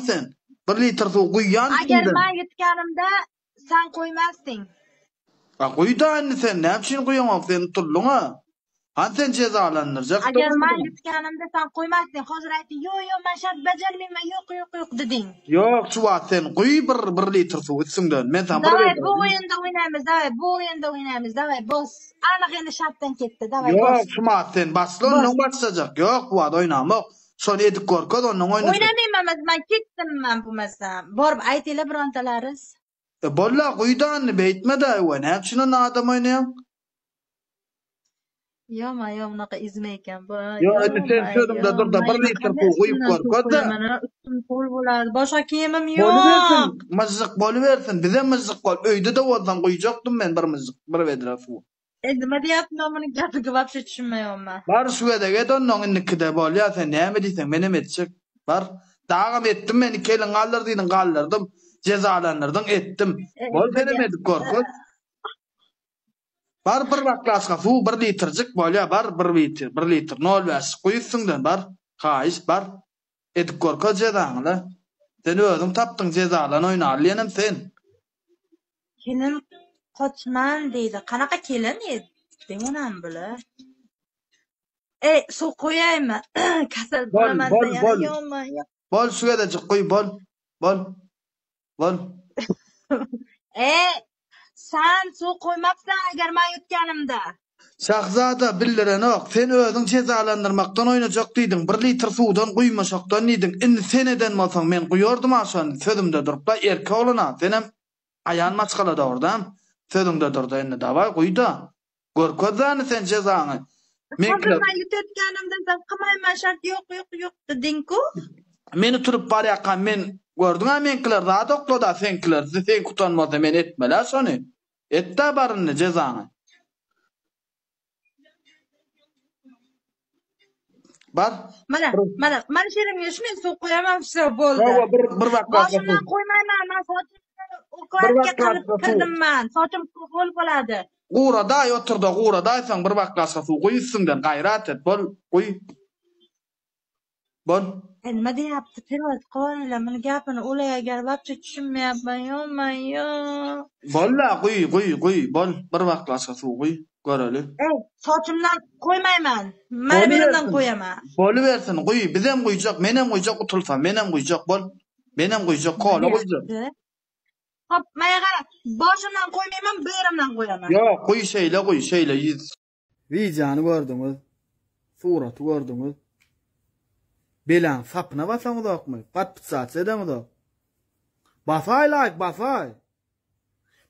sen. 1 litr suw guýýan. Agar men yutganimda sen qo'ymasding. Qo'ydan sen näçin guýýan sen turluňa? Hansen cezalanırjak. Agar men yutganimda sen qo'ymasding, hozir aytding, "Yo'q, men shart bajarmayman, yo'q" deding. Yo'q, şu wagt sen guý 1 litr suw içsiňden. Men sen Davay, bu oýunda oynaymiz, davay, bu oýunda oynaymiz, davay, bos. Aniq endi şartdan ketdi, davay, bos. Yo'q, şu wagt sen başlanyň başlajak. Yo'q, bu wagt oynamak. Şonu edip gorkod onuň oýnaşy. Oynamayman, men ketdim men bu masala. Borib aytaylar birontalaris. Bolla guýdan beýtmede, we näçin adam oýnaýan? Yo'q, unaqa izme ekan bu. Yo'q, endi sen sözümde durda 1 litr suw guýup gorkod-da. Üstüm pol bolady. Başga kiyimim yo'q. Boluversin, myzyk boluversin. Bize myzyk bol. Öýde de boldan guýjakdym men bir myzyk, bir vedra suw. Endi nima diýapman, muny gapiga wapşe düşünmeýärmen. Bar suweda gedon onuňnikide bolýar, sen näme diýsen, menem etjek. Bar, dagam etdim meni kelin galdyrdyň, galdyrdım, cezalandyrdyň, etdim. Bol menem edip gorkod. Bar bir baklaska suw 1 litrjik bolýar, bar 1 litr 0,5 guýýsyňdan bar. Haýyş bar. Edip gorkod cezaňla. Sen özüň tapdyň cezalan oýnalýanym sen. Kelin qochman deydi. Qanaqa kelin edi? Deňonam bula. Suw qo'yaymi? Kasal bo'laman deýän. Bol suweda jyk guý, bol. Sen suw qo'ymapsan agar men yutganimda. Şahzada bildirenok, sen özüň cezalandyrmakdan oýnajak diýdiň, 1 litr suwdan guýmaşakdan diýdiň. Indi sen eden bolsaň men guýýardym aşan, sözümde durup da erkek olana, senem aýan maçgalada ordam. Sözümde durda indi daway guýda. Gorkozany sen cezaňy. Men yutganimda sen qymayman şart yo'q deding-ku. Meni turup barýakan men gördüň-a menkiler zat oklada senkiler, sen kutanmasa men etmela şonu. Etde baryny cezaňy. Bar. Mana şerim ýeşmen suw goýamam, şo boldy. Yo'q, bir wagtda başyna goýmayman, men sochim uklatga qylyp kirdim men. Sochim hol bolady. Gurada oturda, guradaýsaň bir wagtda suw goýýsyňdan gaýrat et, bol, goý. Bol. Nima diýapdy? Perwat qoýla, meni gapini olaýa gelip wapşe düşünmeýärmen, yo'q. Bolla, goý, bol, bir wagtda suw goý. Göreli. Sochimdan qo'ymayman. Mana berimdan qo'yaman. Boluversin, qo'y, bizem qo'yjak, menem qo'yjak, utulsam, menem qo'yjak, bol. Menem qo'yjak, qo'la qo'yjak. Hop, maya qara, boshimdan qo'ymayman, berimdan qo'yaman. Yo'q, qo'y şeyle yiz. Videoni gördüňiz. Suraty gördüňiz. Belan sapna basaň uzakmy? Patpitsat edem uzak. Basay like, basay.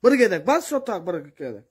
Bir gedek bas şotak bir gedek.